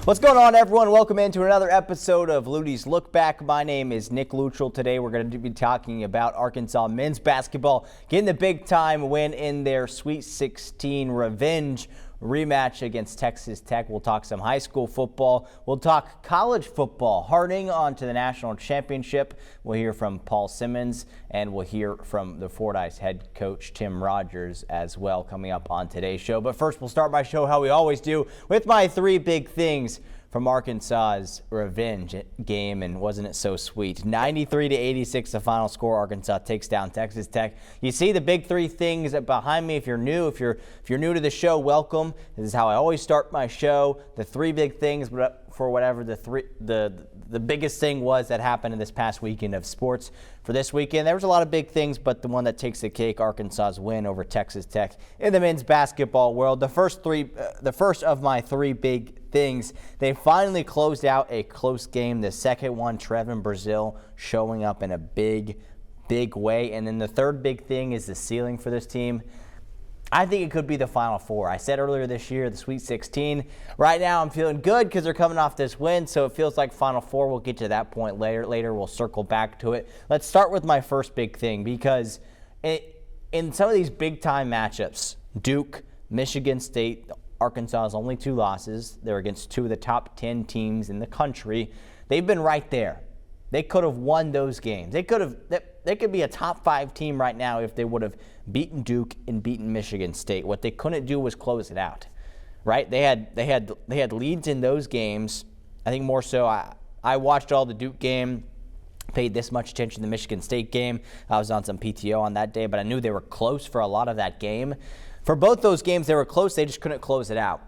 What's going on, everyone? Welcome into another episode of Luttie's Look Back. My name is Nick Luttrell. Today we're going to be talking about Arkansas men's basketball getting the big-time win in their Sweet 16 revenge rematch against Texas Tech. We'll talk some high school football. We'll talk college football. Harding on to the national championship. We'll hear from Paul Simmons, and we'll hear from the Fordyce head coach Tim Rogers as well coming up on today's show. But first, we'll start my show how we always do with my three big things from Arkansas's revenge game, and wasn't it so sweet? 93-86, the final score. Arkansas takes down Texas Tech. You see the big three things behind me. If you're new to the show, welcome. This is how I always start my show. The three big things for whatever the biggest thing was that happened in this past weekend of sports. For this weekend, there was a lot of big things, but the one that takes the cake, Arkansas's win over Texas Tech in the men's basketball world. The first of my three big things, they finally closed out a close game. The second one, Trevin Brazile showing up in a big way. And then the third big thing is the ceiling for this team. I think it could be the Final Four. I said earlier this year, the Sweet 16. Right now, I'm feeling good because they're coming off this win, so it feels like Final Four. We'll get to that point later. Later, we'll circle back to it. Let's start with my first big thing, because in some of these big-time matchups, Duke, Michigan State, Arkansas's only two losses. They're against two of the top 10 teams in the country. They've been right there. They could have won those games. They could be a top 5 team right now if they would have beaten Duke and beaten Michigan State. What they couldn't do was close it out, right? They had leads in those games. I think more so. I watched all the Duke game, paid this much attention to the Michigan State game. I was on some PTO on that day, but I knew they were close for a lot of that game. For both those games, they were close. They just couldn't close it out,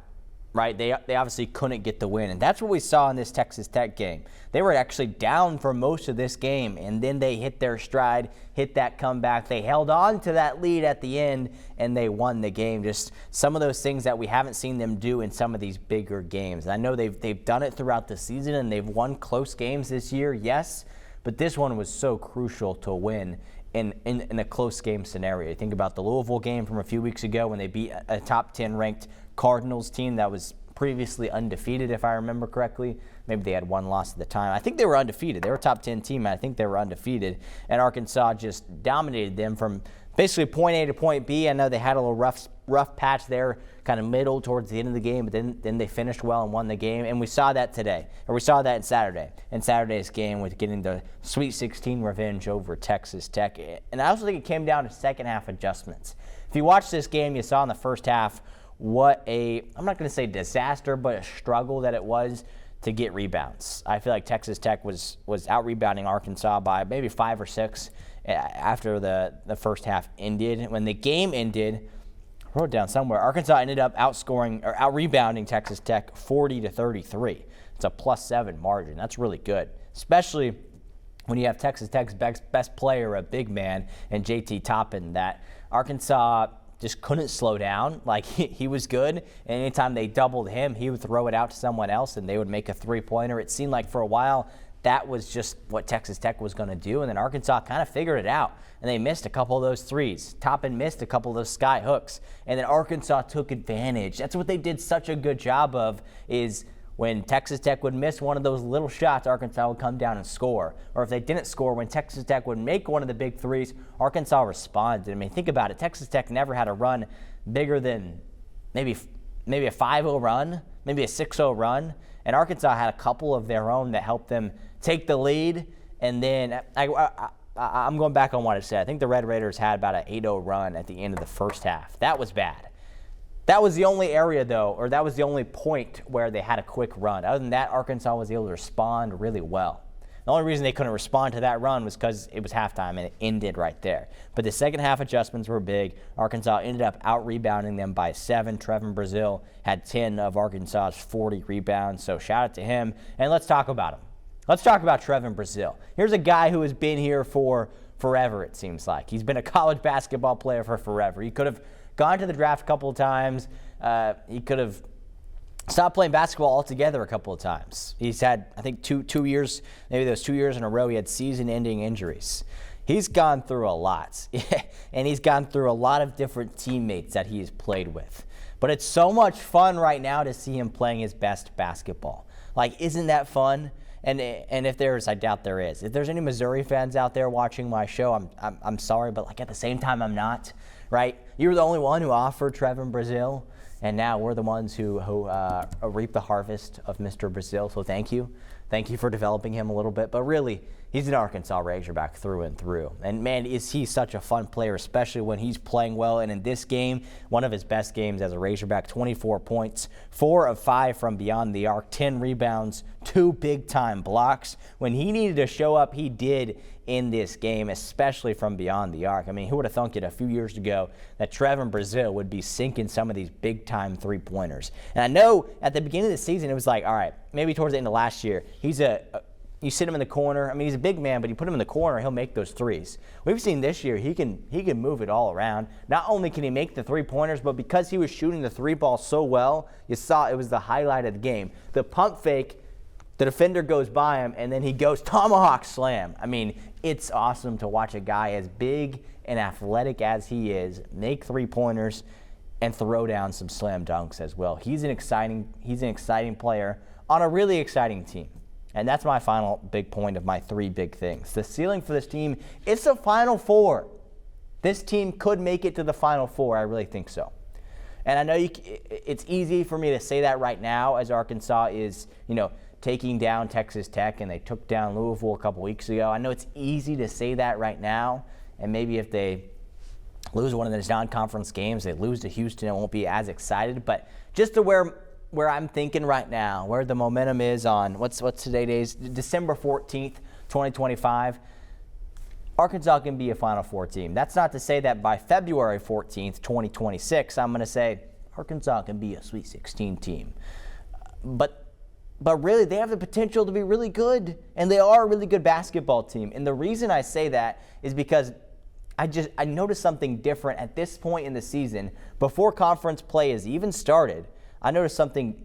right? They obviously couldn't get the win, and that's what we saw in this Texas Tech game. They were actually down for most of this game, and then they hit their stride, hit that comeback. They held on to that lead at the end, and they won the game. Just some of those things that we haven't seen them do in some of these bigger games. And I know they've done it throughout the season, and they've won close games this year, yes, but this one was so crucial to win in a close game scenario. You think about the Louisville game from a few weeks ago when they beat a top 10 ranked Cardinals team that was previously undefeated, if I remember correctly. Maybe they had one loss at the time. I think they were undefeated. They were a top 10 team, and I think they were undefeated. And Arkansas just dominated them from basically point A to point B. I know they had a little rough patch there, kind of middle towards the end of the game, but then they finished well and won the game. And we saw that today, or we saw that in Saturday's game with getting the Sweet 16 revenge over Texas Tech. And I also think it came down to second half adjustments. If you watch this game, you saw in the first half I'm not going to say disaster, but a struggle that it was to get rebounds. I feel like Texas Tech was out-rebounding Arkansas by maybe 5 or 6 after the first half ended. When the game ended, I wrote down somewhere, Arkansas ended up out-rebounding Texas Tech 40-33. It's a +7 margin. That's really good, especially when you have Texas Tech's best player, a big man, and JT Toppin. That Arkansas just couldn't slow down. Like, he was good, and anytime they doubled him, he would throw it out to someone else, and they would make a three-pointer. It seemed like for a while that was just what Texas Tech was going to do, and then Arkansas kind of figured it out, and they missed a couple of those threes. Toppin missed a couple of those sky hooks, and then Arkansas took advantage. That's what they did such a good job of, is when Texas Tech would miss one of those little shots, Arkansas would come down and score. Or if they didn't score, when Texas Tech would make one of the big threes, Arkansas responded. I mean, think about it. Texas Tech never had a run bigger than maybe a 5-0 run, maybe a 6-0 run. And Arkansas had a couple of their own that helped them take the lead. And then I'm going back on what I said. I think the Red Raiders had about an 8-0 run at the end of the first half. That was bad. That was the only area, though, or that was the only point where they had a quick run. Other than that, Arkansas was able to respond really well. The only reason they couldn't respond to that run was because it was halftime and it ended right there. But the second half adjustments were big. Arkansas ended up out-rebounding them by 7. Trevin Brazile had 10 of Arkansas's 40 rebounds, so shout out to him. And let's talk about him. Let's talk about Trevin Brazile. Here's a guy who has been here for forever, it seems like. He's been a college basketball player for forever. He could have gone to the draft a couple of times. He could have stopped playing basketball altogether a couple of times. He's had, I think, two years, maybe those 2 years in a row, he had season-ending injuries. He's gone through a lot, and he's gone through a lot of different teammates that he's played with. But it's so much fun right now to see him playing his best basketball. Like, isn't that fun? And if there's, I doubt there is. If there's any Missouri fans out there watching my show, I'm sorry, but like at the same time, I'm not. Right? You were the only one who offered Trevin Brazile, and now we're the ones who reap the harvest of Mr. Brazile. So thank you. Thank you for developing him a little bit. But really, he's an Arkansas Razorback through and through. And, man, is he such a fun player, especially when he's playing well. And in this game, one of his best games as a Razorback, 24 points, 4 of 5 from beyond the arc, 10 rebounds, 2 big-time blocks. When he needed to show up, he did in this game, especially from beyond the arc. I mean, who would have thunk it a few years ago that Trevin Brazile would be sinking some of these big-time three-pointers? And I know at the beginning of the season, it was like, all right, maybe towards the end of last year, you sit him in the corner. I mean, he's a big man, but you put him in the corner, he'll make those threes. We've seen this year he can move it all around. Not only can he make the three-pointers, but because he was shooting the three ball so well, you saw it was the highlight of the game. The pump fake, the defender goes by him, and then he goes tomahawk slam. I mean, it's awesome to watch a guy as big and athletic as he is make three-pointers and throw down some slam dunks as well. He's an exciting player on a really exciting team. And that's my final big point of my 3 big things. The ceiling for this team, it's the Final Four. This team could make it to the Final Four. I really think so. And I know it's easy for me to say that right now as Arkansas is, taking down Texas Tech, and they took down Louisville a couple weeks ago. I know it's easy to say that right now, and maybe if they lose one of those non-conference games, they lose to Houston, I won't be as excited. But just to where I'm thinking right now, where the momentum is on, what's today days? December 14th, 2025, Arkansas can be a Final Four team. That's not to say that by February 14th, 2026, I'm going to say Arkansas can be a Sweet 16 team. But really, they have the potential to be really good, and they are a really good basketball team. And the reason I say that is because I noticed something different at this point in the season. Before conference play has even started, I noticed something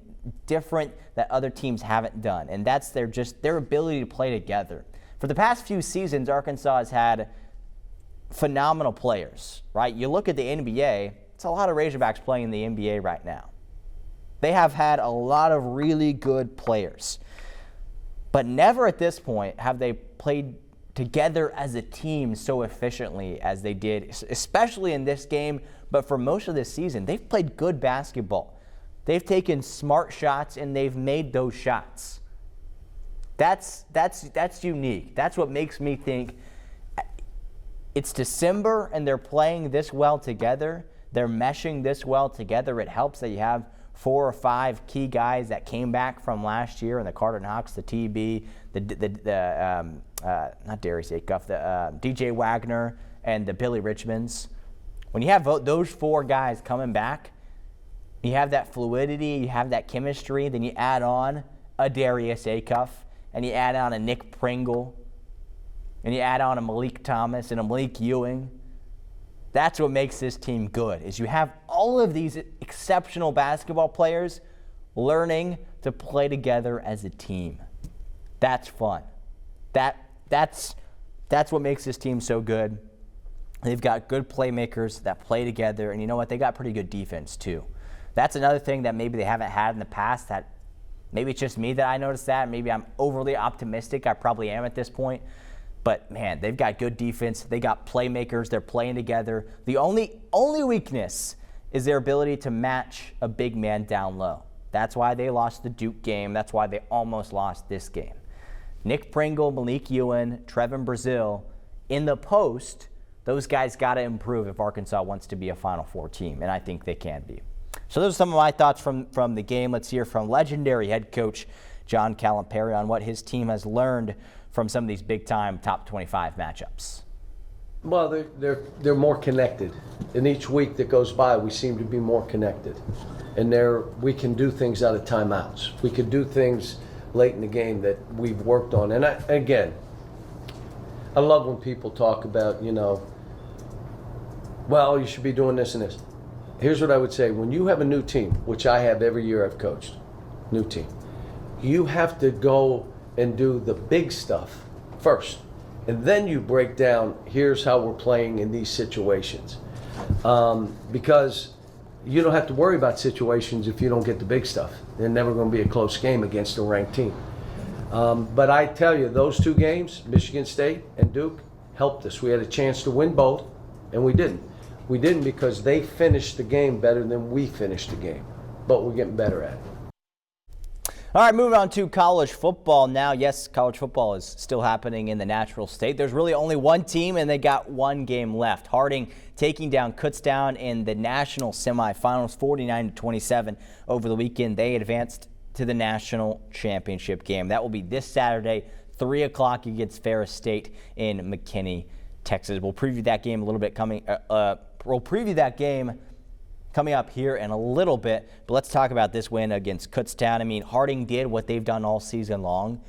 different that other teams haven't done, and that's their ability to play together. For the past few seasons, Arkansas has had phenomenal players, right? You look at the NBA, it's a lot of Razorbacks playing in the NBA right now. They have had a lot of really good players. But never at this point have they played together as a team so efficiently as they did, especially in this game. But for most of this season, they've played good basketball. They've taken smart shots, and they've made those shots. That's unique. That's what makes me think it's December, and they're playing this well together. They're meshing this well together. It helps that you have 4 or 5 key guys that came back from last year, and the Carter Knox, the TB, not Darius Acuff, the DJ Wagner, and the Billy Richmonds. When you have those 4 guys coming back, you have that fluidity, you have that chemistry, then you add on a Darius Acuff, and you add on a Nick Pringle, and you add on a Malik Thomas and a Malik Ewing. That's what makes this team good, is you have all of these exceptional basketball players learning to play together as a team. That's fun. That's what makes this team so good. They've got good playmakers that play together, and you know what? They got pretty good defense too. That's another thing that maybe they haven't had in the past, that maybe it's just me that I noticed that. Maybe I'm overly optimistic. I probably am at this point. But, man, they've got good defense. They got playmakers. They're playing together. The only weakness is their ability to match a big man down low. That's why they lost the Duke game. That's why they almost lost this game. Nick Pringle, Malik Ewing, Trevin Brazile, in the post, those guys got to improve if Arkansas wants to be a Final Four team, and I think they can be. So those are some of my thoughts from the game. Let's hear from legendary head coach John Calipari on what his team has learned from some of these big-time top 25 matchups. Well, they're more connected. In each week that goes by, we seem to be more connected. And we can do things out of timeouts. We can do things late in the game that we've worked on. And I love when people talk about, well, you should be doing this and this. Here's what I would say. When you have a new team, which I have every year I've coached, new team, you have to go and do the big stuff first. And then you break down, here's how we're playing in these situations. Because you don't have to worry about situations if you don't get the big stuff. They're never going to be a close game against a ranked team. But I tell you, those two games, Michigan State and Duke, helped us. We had a chance to win both, and we didn't. We didn't because they finished the game better than we finished the game. But we're getting better at it. All right, moving on to college football now. Yes, college football is still happening in the natural state. There's really only one team, and they got one game left. Harding taking down Kutztown in the national semifinals, 49-27 over the weekend. They advanced to the national championship game. That will be this Saturday, 3 o'clock against Ferris State in McKinney, Texas. We'll preview that game a little bit coming up here in a little bit, but let's talk about this win against Kutztown. I mean, Harding did what they've done all season long.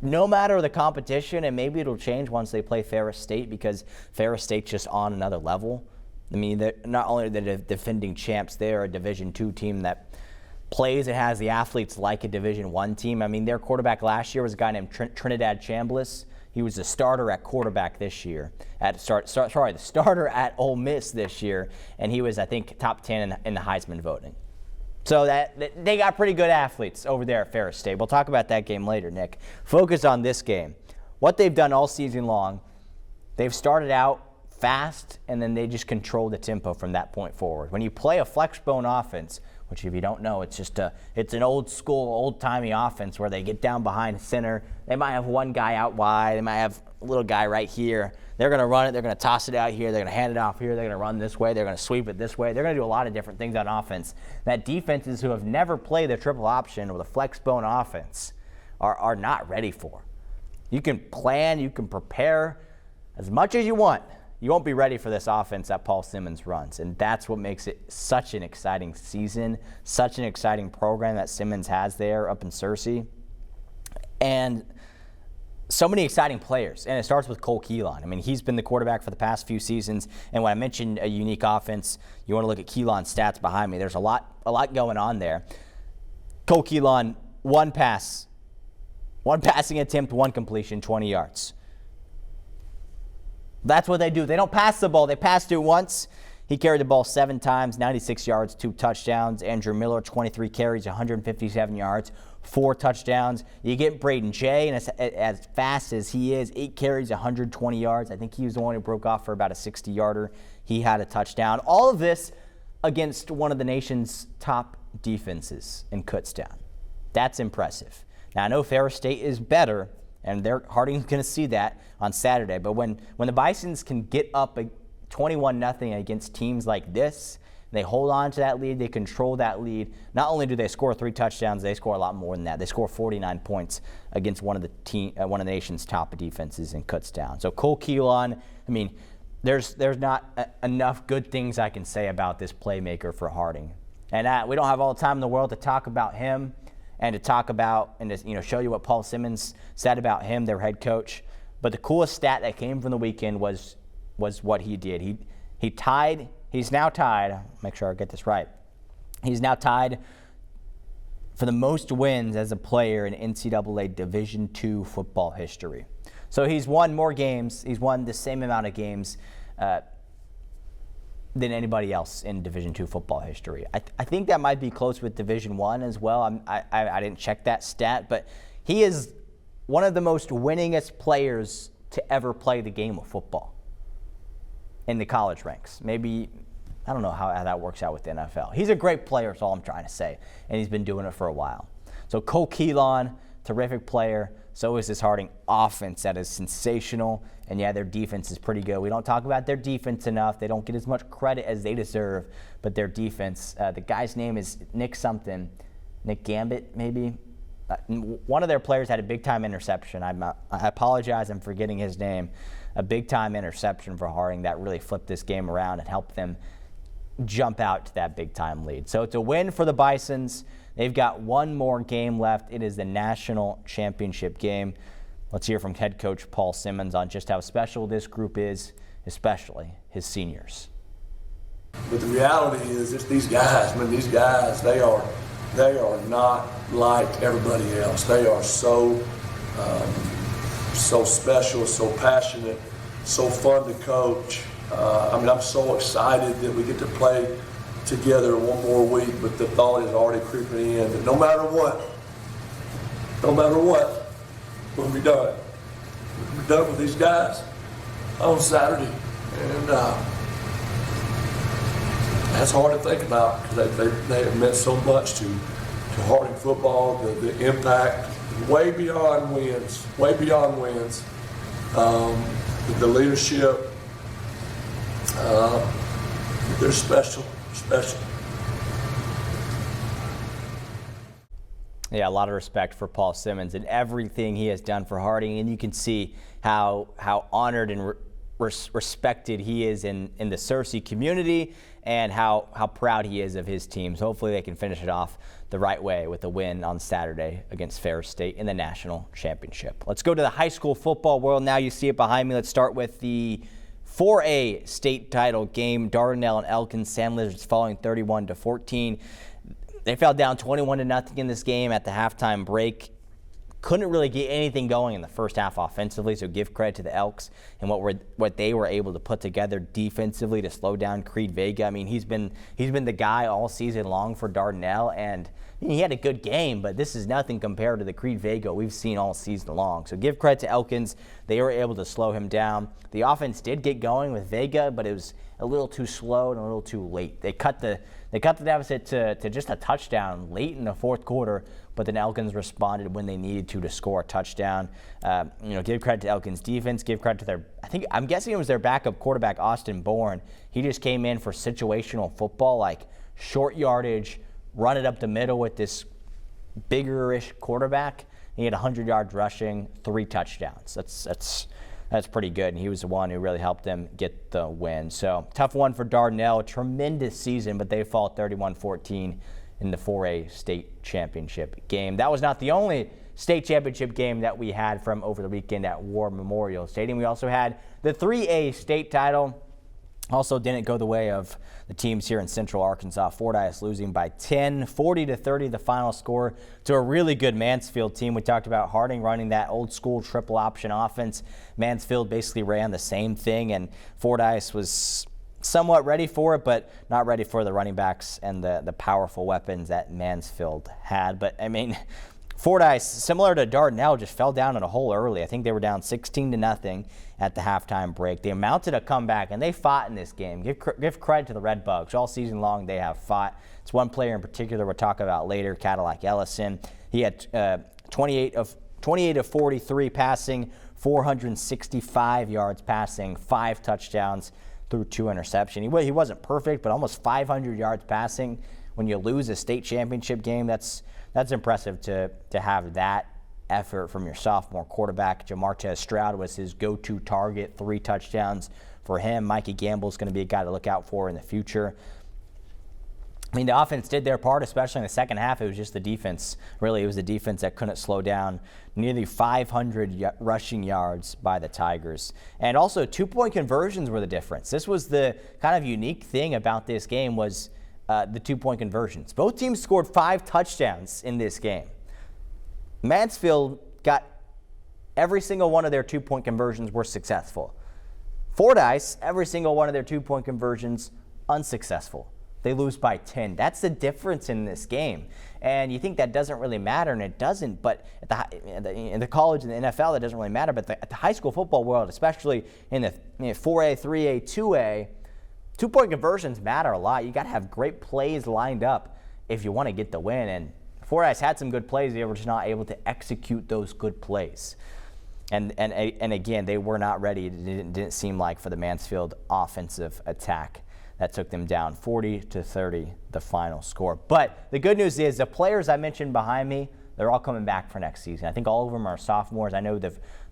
No matter the competition, and maybe it'll change once they play Ferris State because Ferris State's just on another level. I mean, they're not only the defending champs, they're a Division II team that plays and has the athletes like a Division I team. I mean, their quarterback last year was a guy named Trinidad Chambliss. He was the starter at quarterback this year. The starter at Ole Miss this year, and he was, I think, top 10 in the Heisman voting. So that they got pretty good athletes over there at Ferris State. We'll talk about that game later, Nick. Focus on this game. What they've done all season long, they've started out fast, and then they just control the tempo from that point forward. When you play a flexbone offense, which if you don't know, it's an old school, old-timey offense where they get down behind center. They might have one guy out wide. They might have a little guy right here. They're going to run it. They're going to toss it out here. They're going to hand it off here. They're going to run this way. They're going to sweep it this way. They're going to do a lot of different things on offense that defenses who have never played the triple option or the flexbone offense are not ready for. You can plan. You can prepare as much as you want. You won't be ready for this offense that Paul Simmons runs, and that's what makes it such an exciting season, such an exciting program that Simmons has there up in Searcy, and so many exciting players. And it starts with Cole Keelan. I mean, he's been the quarterback for the past few seasons, and when I mentioned a unique offense, you want to look at Keelan's stats behind me. There's a lot going on there. Cole Keelan, one passing attempt, one completion, 20 yards. That's what they do. They don't pass the ball. They passed it once. He carried the ball 7 times, 96 yards, 2 touchdowns. Andrew Miller, 23 carries, 157 yards, 4 touchdowns. You get Braden Jay, and as fast as he is, 8 carries, 120 yards. I think he was the one who broke off for about a 60-yarder. He had a touchdown. All of this against one of the nation's top defenses in Kutztown. That's impressive. Now, I know Ferris State is better, and Harding's going to see that on Saturday. But when the Bisons can get up 21-0 against teams like this, they hold on to that lead, they control that lead. Not only do they score 3 touchdowns, they score a lot more than that. They score 49 points against one of the nation's top defenses in Kutztown. So Cole Keelan, I mean, there's not enough good things I can say about this playmaker for Harding. And we don't have all the time in the world to talk about him and to talk about and to show you what Paul Simmons said about him, their head coach. But the coolest stat that came from the weekend was what he did. He's now tied, make sure I get this right. He's now tied for the most wins as a player in NCAA Division II football history. So he's won more games. He's won the same amount of games than anybody else in Division II football history. I think that might be close with Division I as well. I didn't check that stat, but he is one of the most winningest players to ever play the game of football in the college ranks. Maybe, I don't know how that works out with the NFL. He's a great player is all I'm trying to say, and he's been doing it for a while. So Cole Keelan, terrific player. So is this Harding offense that is sensational. And yeah, their defense is pretty good. We don't talk about their defense enough. They don't get as much credit as they deserve. But their defense, the guy's name is Nick Gambit, maybe. One of their players had a big-time interception. I apologize, I'm forgetting his name. A big-time interception for Harding that really flipped this game around and helped them jump out to that big-time lead. So it's a win for the Bisons. They've got one more game left. It is the national championship game. Let's hear from head coach Paul Simmons on just how special this group is, especially his seniors. But the reality is, it's these guys. I mean, these guys, they are not like everybody else. They are so special, so passionate, so fun to coach. I'm so excited that we get to play together one more week, but the thought is already creeping in that no matter what, we'll be done. We'll be done with these guys on Saturday. And that's hard to think about because they have meant so much to Harding football, the impact, way beyond wins. The leadership, they're special. Yeah, a lot of respect for Paul Simmons and everything he has done for Harding, and you can see how honored and respected he is in the Searcy community, and how proud he is of his teams. Hopefully they can finish it off the right way with a win on Saturday against Ferris State in the national championship. Let's go to the high school football world now. You see it behind me. Let's start with the 4A state title game. Dardanelle and Elkins, Sand Lizards falling 31-14. They fell down 21-0 in this game at the halftime break. Couldn't really get anything going in the first half offensively, so give credit to the Elks and what they were able to put together defensively to slow down Creed Vega. I mean, he's been the guy all season long for Dardanelle, and he had a good game, but this is nothing compared to the Creed Vega we've seen all season long. So give credit to Elkins. They were able to slow him down. The offense did get going with Vega, but it was a little too slow and a little too late. They cut the deficit to just a touchdown late in the fourth quarter, but then Elkins responded when they needed to score a touchdown. Give credit to Elkins' defense. Give credit to I'm guessing it was their backup quarterback, Austin Bourne. He just came in for situational football, like short yardage, run it up the middle with this bigger-ish quarterback. He had 100 yards rushing, 3 touchdowns. That's pretty good, and he was the one who really helped them get the win. So tough one for Dardanelle. Tremendous season, but they fall 31-14 in the 4A state championship game. That was not the only state championship game that we had from over the weekend at War Memorial Stadium. We also had the 3A state title. Also didn't go the way of the teams here in Central Arkansas. Fordyce losing by 10, 40-30 the final score to a really good Mansfield team. We talked about Harding running that old school triple option offense. Mansfield basically ran the same thing, and Fordyce was somewhat ready for it, but not ready for the running backs and the powerful weapons that Mansfield had. But I mean, Fordyce, similar to Dardanelle, just fell down in a hole early. I think they were down 16-0 at the halftime break. They mounted a comeback, and they fought in this game. Give credit to the Red Bugs. All season long, they have fought. It's one player in particular we'll talk about later, Cadillac Ellison. He had 28 of 43 passing, 465 yards passing, 5 touchdowns through 2 interceptions. He wasn't perfect, but almost 500 yards passing. When you lose a state championship game, that's impressive to have that effort from your sophomore quarterback. Jamartez Stroud was his go-to target, 3 touchdowns for him. Mikey Gamble's going to be a guy to look out for in the future. I mean, the offense did their part, especially in the second half. It was just the defense. Really, it was the defense that couldn't slow down. Nearly 500 rushing yards by the Tigers. And also, 2-point conversions were the difference. This was the kind of unique thing about this game was the 2-point conversions. Both teams scored 5 touchdowns in this game. Mansfield got every single one of their 2-point conversions were successful. Fordyce, every single one of their 2-point conversions unsuccessful. They lose by 10. That's the difference in this game. And you think that doesn't really matter, and it doesn't. But in the college and the NFL, that doesn't really matter. But at the high school football world, especially in the 4A, 3A, 2A, 2-point conversions matter a lot. You got to have great plays lined up if you want to get the win. And Fordyce had some good plays. They were just not able to execute those good plays. And again, they were not ready. It didn't seem like for the Mansfield offensive attack. That took them down 40-30, the final score. But the good news is the players I mentioned behind me, they're all coming back for next season. I think all of them are sophomores. I know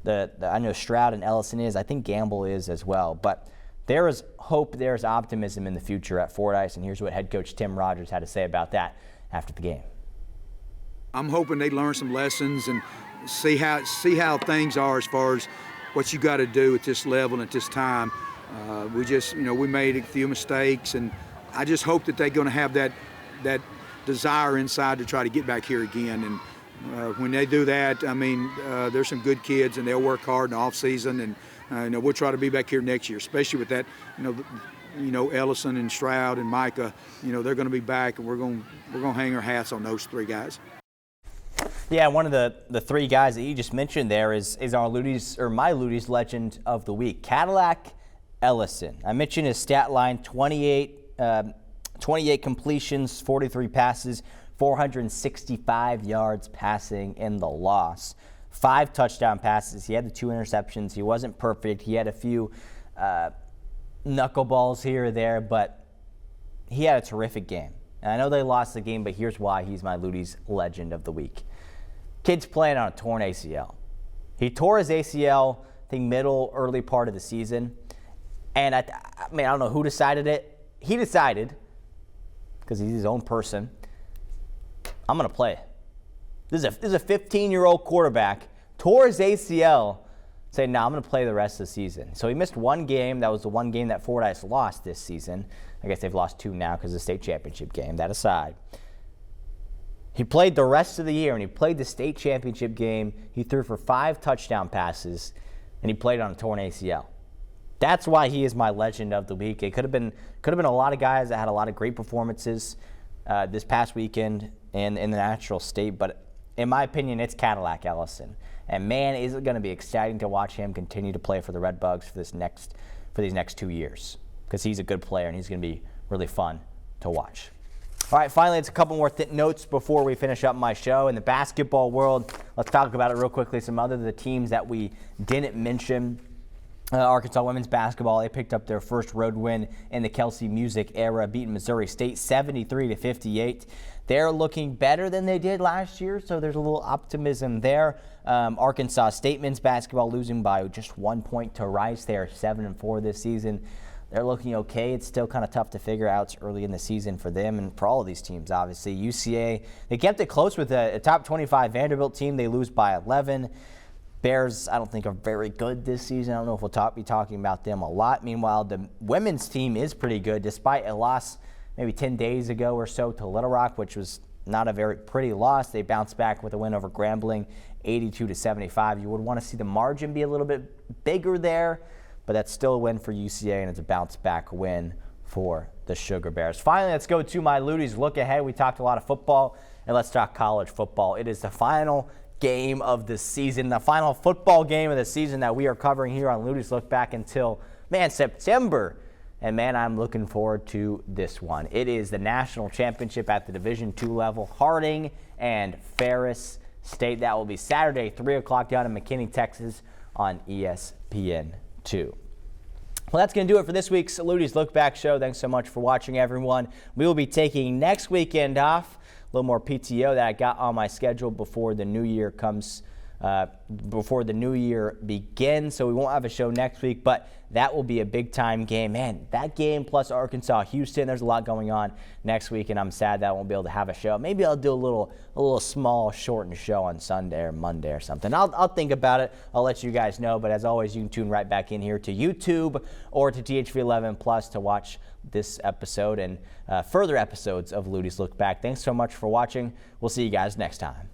I know Stroud and Ellison is. I think Gamble is as well. But there is hope, there is optimism in the future at Fordyce, and here's what head coach Tim Rogers had to say about that after the game. I'm hoping they learn some lessons and see how things are as far as what you got to do at this level and at this time. We made a few mistakes, and I just hope that they're going to have that desire inside to try to get back here again. And when they do that, I mean, there's some good kids, and they'll work hard in the off season, and we'll try to be back here next year, especially with that, Ellison and Stroud and Micah, they're going to be back, and we're going to hang our hats on those three guys. Yeah, one of the three guys that you just mentioned there is our Lutties, or my Lutties legend of the week, Cadillac Ellison. I mentioned his stat line: 28 completions, 43 passes, 465 yards passing in the loss. 5 touchdown passes. He had the 2 interceptions. He wasn't perfect. He had a few knuckleballs here or there, but he had a terrific game. And I know they lost the game, but here's why he's my Lutties legend of the week. Kid's playing on a torn ACL. He tore his ACL, I think, early part of the season. And I don't know who decided it. He decided, because he's his own person, I'm going to play. This is a 15-year-old quarterback, tore his ACL, saying, I'm going to play the rest of the season. So he missed one game. That was the one game that Fordyce lost this season. I guess they've lost 2 now because of the state championship game. That aside, he played the rest of the year, and he played the state championship game. He threw for 5 touchdown passes, and he played on a torn ACL. That's why he is my legend of the week. It could have been a lot of guys that had a lot of great performances this past weekend in the natural state, but in my opinion, it's Cadillac Ellison. And man, is it going to be exciting to watch him continue to play for the Red Bugs for these next 2 years, because he's a good player and he's going to be really fun to watch. All right, finally, it's a couple more notes before we finish up my show. In the basketball world, let's talk about it real quickly. Some other the teams that we didn't mention. Arkansas women's basketball, they picked up their first road win in the Kelsey Music era, beating Missouri State 73-58. They're looking better than they did last year, so there's a little optimism there. Arkansas State men's basketball losing by just 1 point to Rice. They are 7-4 this season. They're looking okay. It's still kind of tough to figure out. It's early in the season for them and for all of these teams, obviously. UCA, they kept it close with a top 25 Vanderbilt team. They lose by 11. Bears, I don't think, are very good this season. I don't know if we'll be talking about them a lot. Meanwhile, the women's team is pretty good, despite a loss maybe 10 days ago or so to Little Rock, which was not a very pretty loss. They bounced back with a win over Grambling, 82-75. You would want to see the margin be a little bit bigger there, but that's still a win for UCA, and it's a bounce-back win for the Sugar Bears. Finally, let's go to my Lutties look ahead. We talked a lot of football, and let's talk college football. It is the final game of the season, the final football game of the season that we are covering here on Lutties Look Back until, September. And, I'm looking forward to this one. It is the national championship at the Division II level, Harding and Ferris State. That will be Saturday, 3 o'clock down in McKinney, Texas on ESPN2. Well, that's going to do it for this week's Lutties Look Back show. Thanks so much for watching, everyone. We will be taking next weekend off. A little more PTO that I got on my schedule before the new year begins. So we won't have a show next week, but that will be a big time game. That game plus Arkansas, Houston, there's a lot going on next week, and I'm sad that I won't be able to have a show. Maybe I'll do a little small shortened show on Sunday or Monday or something. I'll think about it. I'll let you guys know, but as always, you can tune right back in here to YouTube or to THV11 Plus to watch this episode and further episodes of Lutties Look Back. Thanks so much for watching. We'll see you guys next time.